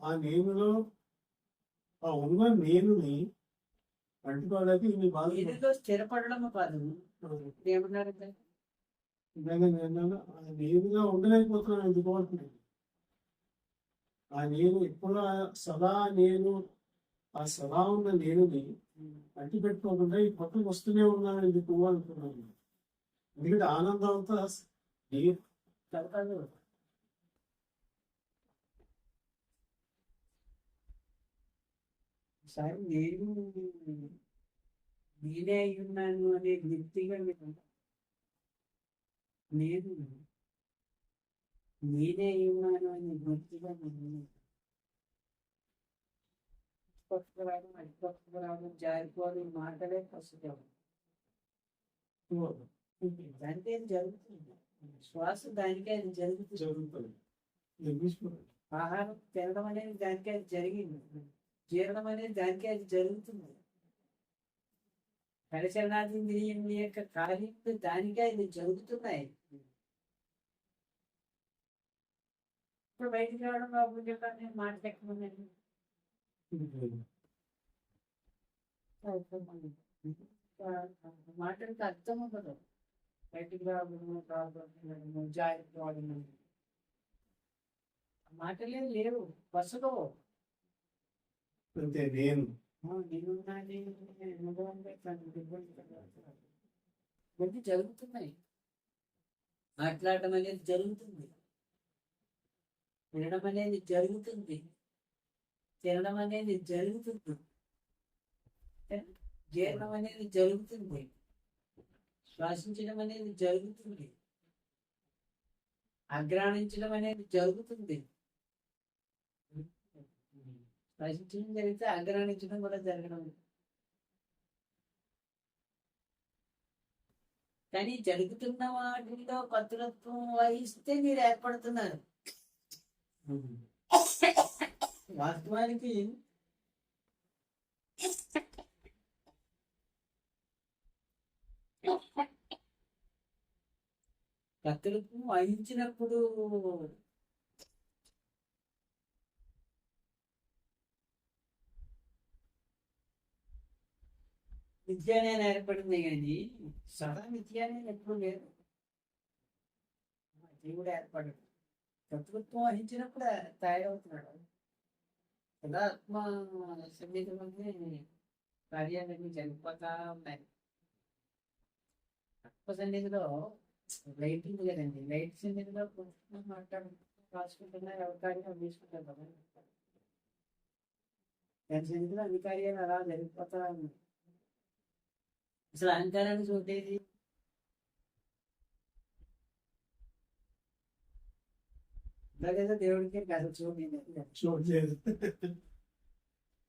ఆ నేనులో ఆ ఉన్న నేనుని అంటుకోవడానికి ఇన్ని బాధ నేనులో స్థిరపడడం కాదు. ఏమన్నారు నేనుగా ఉండలేకపోతున్నాను ఎందుకు అంటున్నాను. ఆ నేను ఎప్పుడు సదా నేను ఆ సదా ఉన్న నేనుని అంటి పెట్టుకోకుండా ఈ పక్కకు వస్తూనే ఉన్నాను ఎందుకు అనుకున్నాను. ఎందుకంటే ఆనందం అంతా సరే నేను నేనే అయి ఉన్నాను అనే వ్యక్తిగా నేను నేనే అయి ఉన్నాను అనే వ్యక్తిగా అటుపక్కరావడం జారిపోవడం మాటలే ప్రస్తుతం. దానికే అది జరుగుతుంది. శ్వాస దానికే అది జరుగుతుంది. ఆహారం తినడం అనేది దానికే అది జరిగింది. జీర్ణం అనేది దానికే అది జరుగుతుంది. పరిచలనాది యొక్క కార్యములు దానికే అది జరుగుతున్నాయి. ఇప్పుడు బయటికి రావడం బాబు మాట ఎక్కమన్నాను. మాటలకు అర్థం ఉండదు. బయటికి రావడం జాగ్రత్త మాటలే లేవు బస్సులో. అంటే నేను ఇవన్నీ జరుగుతున్నాయి. మాట్లాడటం అనేది జరుగుతుంది, వినడం అనేది జరుగుతుంది, తినడం అనేది జరుగుతుంది, జీర్ణం అనేది జరుగుతుంది, శ్వాసించడం అనేది జరుగుతుంది, అగ్రాణించడం అనేది జరుగుతుంది. శ్వాసించడం జరిగితే అగ్రాణించడం కూడా జరగడం. కానీ జరుగుతున్న వాటిలో కర్తృత్వం వహిస్తే మీరు ఏర్పడుతున్నారు. వాస్తవానికి కర్తృత్వం వహించినప్పుడు విద్య అనేది ఏర్పడింది, కానీ సదా విద్య అనేది ఎప్పుడు లేదు. దేవుడు ఏర్పడదు. కర్తృత్వం వహించినప్పుడు తయారవుతున్నాడు. ఆత్మ సన్నిధిలోనే కార్యాలన్నీ జరిగిపోతా ఉన్నాయి. ఆత్మ సన్నిధిలో లైట్ ఉంది కదండి, లైట్ సన్నిధిలో రాసుకుంటున్నా ఎవరి కార్యాలు తీసుకుంటారు కదా. దాని సన్నిధిలో అన్ని కార్యాలు అలా జరిగిపోతా ఉన్నాయి. అసలు అహంకారాన్ని చూడేది లేదా దేవుడికి కథ చూడలేదు.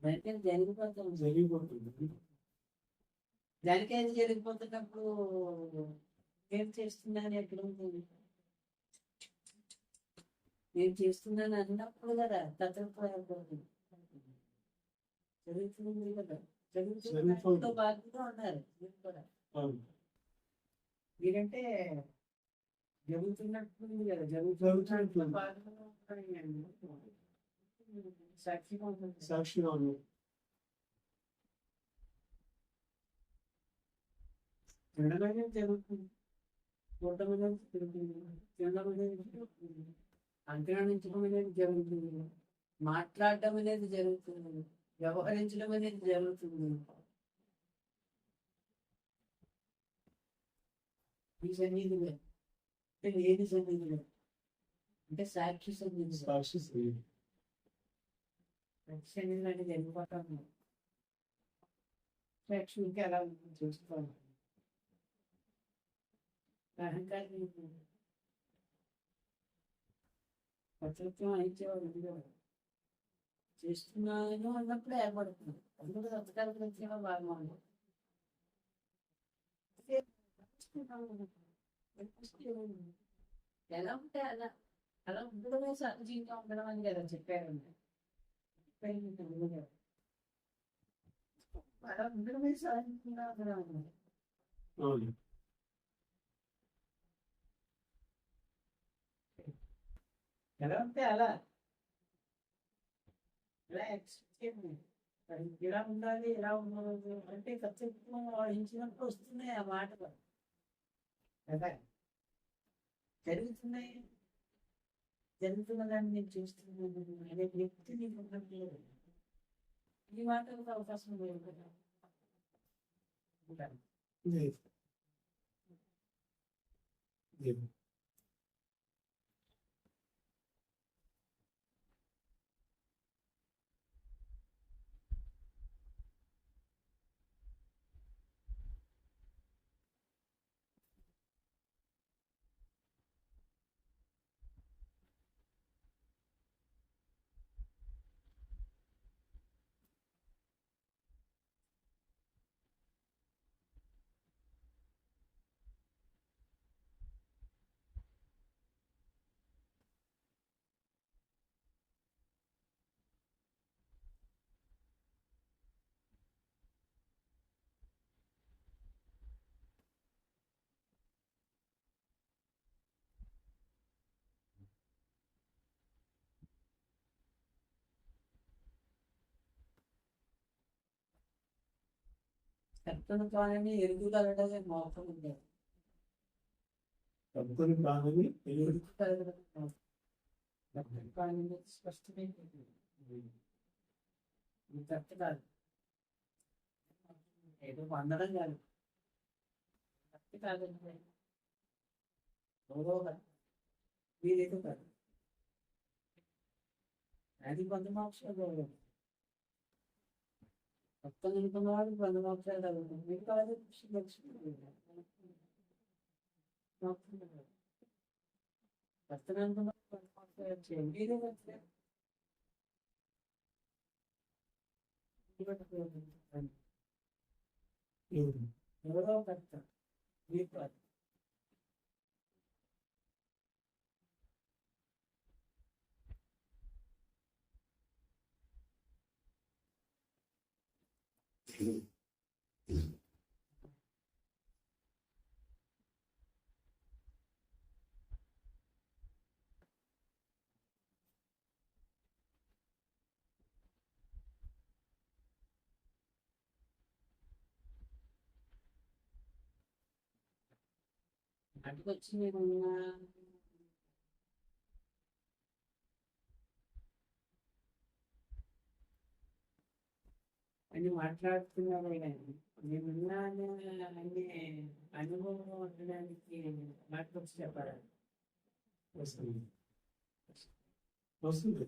దానికి జరిగిపోతుంది. దానికి అది జరిగిపోతున్నప్పుడు ఏం చేస్తున్నాను ఎక్కడ ఉంటుంది? నేను చేస్తున్నాను అన్నప్పుడు కదా తత్వత్వం ఏర్పడుతుంది. జరుగుతుంది కదా, జరుగుతున్న బాధ్యత ఉన్నారు మీరు కూడా. మీరంటే జరుగుతున్నట్టుంది కదా, జరుగుతున్నట్టు సాక్షిగా ఉంటుంది. సాక్షిగా ఉంది. తినడం అనేది జరుగుతుంది, చూడటం అనేది జరుగుతుంది, తినడం అనేది జరుగుతుంది, అంతరాణించడం అనేది జరుగుతుంది, మాట్లాడటం అనేది జరుగుతుంది, వ్యవహరించడం అనేది జరుగుతుంది. ఈ సన్నిధిలో అంటే లేని సన్నిధిలో అంటే సాక్షి సన్నిధి. సాక్షి సన్నిధిలో అంటే వెళ్ళిపోతాను. సాక్షి ఇంకా ఎలా చూస్తాను. అహంకారం కర్తృత్వం అయించేవాడు ఉండేవాడు. చేస్తున్నాను అన్నప్పుడు ఏర్పడుతుంది. అందులో సత్కాల గురించి బాగా ఉంది. ఎలా ఉంటే అలా అలా ఉండడమే సహజంగా ఉండడం అని కదా చెప్పారండి. అలా ఉండడమే సహజంగా ఉండడం అన్నది. ఎలా ఉంటే అలా ఇలా ఎక్స్పెక్ట్ చేయండి. అది ఇలా ఉండాలి, ఇలా ఉండదు అంటే కర్తృత్వం వహించినప్పుడు వస్తున్నాయి ఆ మాటలు కదా. జరుగుతున్నాయి, జరుగుతున్న దాన్ని నేను చూస్తున్నాను అనే వ్యక్తి నీకు ఉండట్లేదు. ఈ మాటలకు అవకాశం లేదు కదా. ఉంటాను. లేదు. లేదు. కర్తను కానీ ఎరుగుదలనే మోసం ఉంది. కర్తని కాదని కర్తను కానీ స్పష్టమైన కర్త కాదు, ఏదో వందడం కాదు, కర్త కాదంటే గౌరవ వీరేదో కాదు. అది కొంత మోక్ష గౌరవం. మొత్తం నిలుపుకున్నవాడు కొంత మోక్షాలు కలుగుతుంది. మీకు కాదు కర్తను అనుకున్నాడు కొంత మోక్షాలు చేయండి. మీరే కర్త ఎవరో కర్త మీకు కాదు. అటుకొచ్చి నేను అని మాట్లాడుతున్నారు. నేనున్నాను అనే అనుభవం ఉండడానికి మాట్లాడుతూ చెప్పాలి. వస్తుంది. వస్తుంది.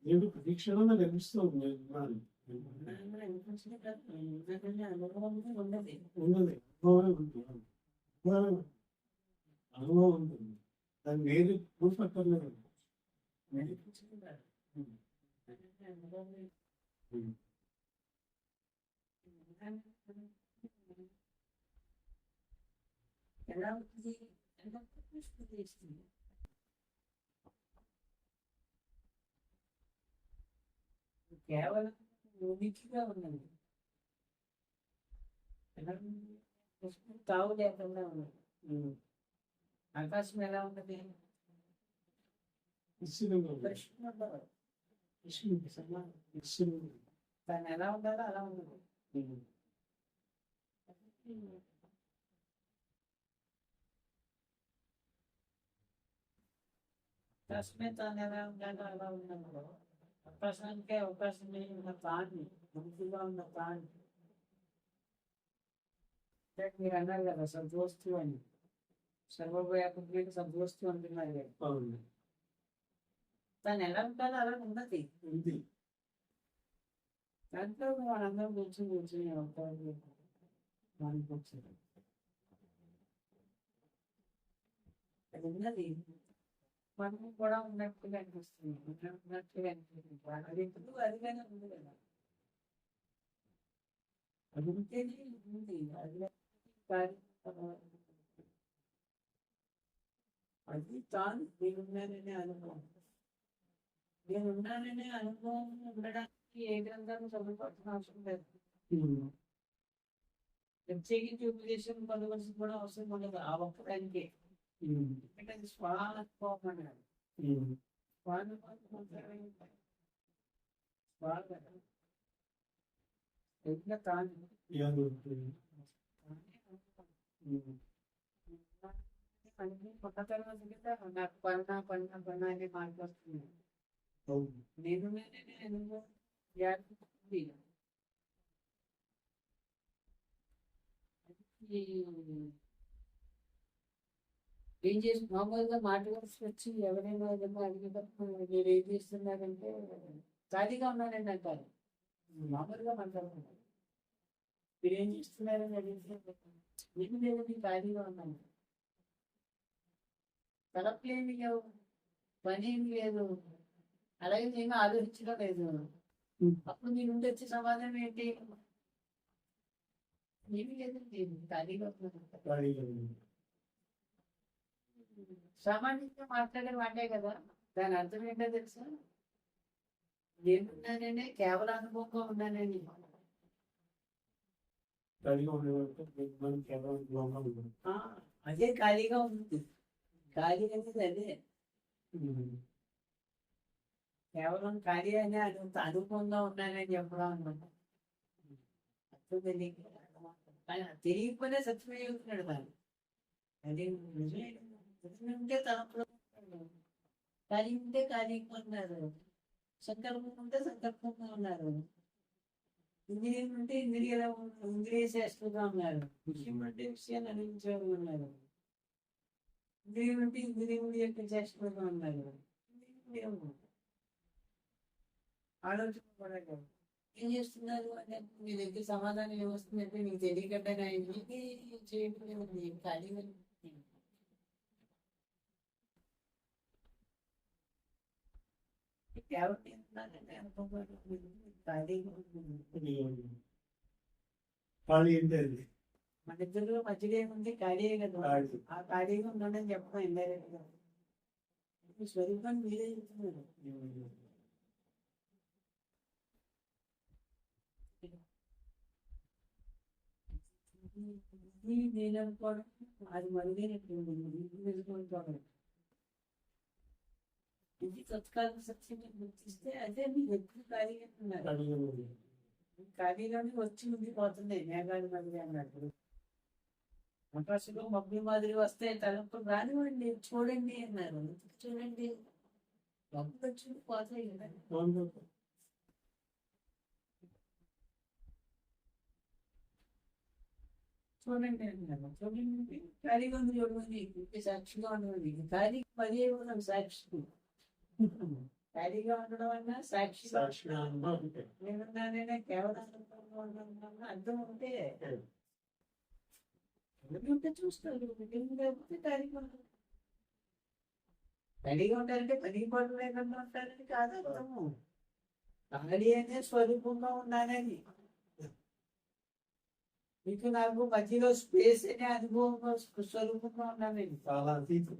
దేవుడు ప్రతి క్షణంలో కనిపిస్తుంది. అనుభవం ఉండదు. ఉన్నది. అనుభవమే ఉంటుంది. అనుభవం ఉంటుంది. దాన్ని వేరే ప్రూఫ్ అక్కర్లేదు. ఎలా అవుతుంది? ఎలా చేస్తుంది? కేవలం ఉనికిగా ఉన్నది, తావు లేకుండా ఉన్నది. ఆకాశం ఎలా ఉన్నది? దాన్ని ఎలా ఉండాలో అలా ఉన్నది. ఆకాశమే తాను ఎలా ఉండాలో అలా ఉన్నప్పుడు అవకాశానికే అవకాశం లేని ఉన్న తాన్ని, మంచిగా ఉన్న తాన్ని మీరు అన్నారు కదా సద్వస్తు అని. సర్వవ్యాపకుడికి సద్వస్తు అంటున్నారు కదా. దాన్ని ఎలా ఉండాలో అలా ఉన్నది. దాంట్లో మనందరం కూర్చొని అవుతారు. అది ఉన్నది, మనం కూడా ఉన్నట్టుగా అనిపిస్తుంది. ఉన్నట్టుగా అనిపిస్తుంది. అది ఎందుకు అదిగానే ఉంది కదా. అది ఉంటేనే ఉంది. అది తాను నేనున్నాననే అనుభవం. నేనున్నాననే అనుభవం ఉండడానికి ఏ గ్రంథాన్ని చదువుకోవాల్సిన అవసరం లేదు. ప్రత్యేకించి ఉపదేశం పొందవలసి కూడా అవసరం ఉండదు. ఆ ఒక్కదానికే. ఎందుకంటే అది స్వానుభవం అన్నాడు. స్వానుభవం బాగా ఎట్లా తాను అన్ని కొత్త తర్వాత నాకు పడిన అని మాట్లాడుతున్నాను. నేను ఏం చేసి మామూలుగా మాట్లాడాల్సి వచ్చి ఎవరైనా ఏదైనా అడిగేటప్పుడు మీరు ఏం చేస్తున్నారంటే ఖాళీగా ఉన్నారండి అంటారు. మామూలుగా మాట్లాడుతున్నారు. మీరు ఏం చేస్తున్నారని అడిగితే ఏమి లేదండి ఖాళీగా ఉన్నాను. తలపులేమి లేవు, పని ఏమి లేదు, అలాగే నేను ఆలోచించడం లేదు. అప్పుడు మీ నుండి వచ్చే సమాధానం ఏంటి? ఏమి లేదండి ఖాళీగా ఉన్నాను. సామాన్యంగా మాట్లాడే మాటే కదా, దాని అర్థం ఏంటో తెలుసా? నేనున్నాననే కేవలం అనుభవంగా ఉన్నానని. ఆ, అదే ఖాళీగా ఉంది. ఖాళీ అనేది అదే కేవలం ఖాళీ అనే అనుభవంగా ఉన్నానని చెప్పడం అనమాట. అర్థం తెలియక తెలియకపోయినా సత్యమే అవుతున్నాడు దాన్ని. అది నిజమే. ఉంటే తనప్పుడు ఖాళీ ఉంటే ఖాళీగా ఉన్నారు, సంకల్పం ఉంటే సంకల్పంగా ఉన్నారు, ఇంద్రియం ఉంటే ఇంద్రియ శాస్త్రంగా ఉన్నారు, విషయం అంటే విషయాన్ని అనుభవించేవారు ఉన్నారు, ఇంద్రియం ఉంటే ఇంద్రియముడి యొక్క శాస్త్రంగా ఉన్నారు. ఆలోచన కూడా కాదు. ఏం చేస్తున్నారు అంటే మీ దగ్గర సమాధానం ఏమొస్తుందంటే మీకు తెలియకుండా చేయట్లేదు ఖాళీగా ఎవరికి మన ఇద్దరు మధ్యలో ఏముంది? ఖాళీయే కదా. ఆ ఖాళీగా ఉన్నాడని చెప్పడం ఇండైరెక్ట్ గా స్వరూపాన్ని మీరే చెప్తున్నారు. నేను అనుకోవడం అది మరుగైనట్టు ఇది తత్కాలిక సత్యం గుర్తిస్తే అదే మీరు ఎప్పుడు ఖాళీగా ఉన్నారు. ఖాళీలోనే వచ్చి ఉండిపోతున్నాయి మేఘాలు మళ్ళీ అన్నట్టు. ఆకాశంలో మబ్బు మాదిరి వస్తే తలంపులు రానివ్వండి, చూడండి అన్నారు. చూడండి మబ్బులు వచ్చి పోతాయి కదా. చూడండి అన్నారు. చూడండి ఖాళీగా ఉంది చూడండి, సాక్షిగా ఉండవండి. ఖాళీ పదే ఉన్నాం సాక్షి. ఖాళీగా ఉండడం అన్నా సాక్షిగా నేనున్నానే కేవలం అర్థం ఉంటే ఉంటే చూస్తారు. లేకపోతే ఖాళీగా ఉంటారు. ఖాళీగా ఉంటారంటే పనికి పనులు లేకుండా ఉంటారని కాదు అర్థము. ఖాళీ అనే స్వరూపంగా ఉన్నానని. మీకు నాకు మధ్యలో స్పేస్ అనే అనుభవం స్వరూపంగా ఉన్నానండి. చాలా అతీతం,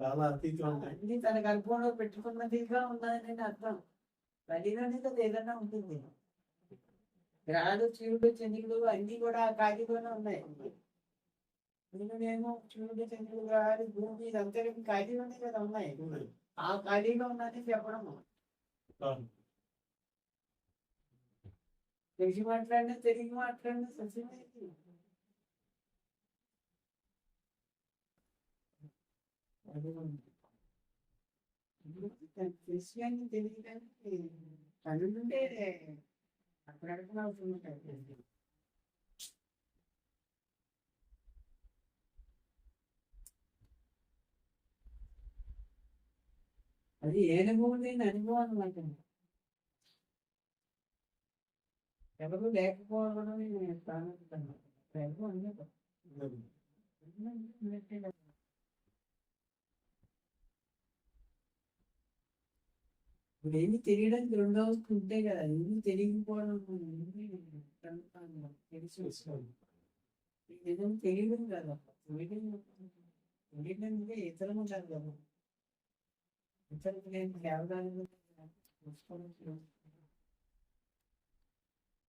చాలా అతీతం. అన్ని తన గర్భంలో పెట్టుకున్నదిగా ఉన్నదని అర్థం. ఖాళీలోనే కదా ఏదైనా ఉంటుంది. గ్రహాలు, చీవుడు, చంద్రుడు అన్ని కూడా ఆ ఖాళీలోనే ఉన్నాయి. నేను చీవుడు, చంద్రుడు, గ్రహాలు, భూమి ఇదంతా ఖాళీలోనే కదా ఉన్నాయి. ఆ ఖాళీలో ఉన్నది చెప్పడం. తెలిసి మాట్లాడినా తిరిగి మాట్లాడినా సత్యమైంది. విషయాన్ని తెలియడానికి కనులుంటే అక్కడక్కడ అవుతుంటాయి. అది ఏ అనుభవం లేని అనుభవం అనమాట. ఎవరు లేకపోవడం నేను స్థానం ఇప్పుడు ఏమి తెలియడానికి రెండో ఉంటే కదా, ఏమి తెలియకపోవడం తెలిసి నిజం తెలియడం కదా. తెలియడానికి ఇతరము కాదు కదా. ఇతరులకు నేను కేవలం చూసుకోవడం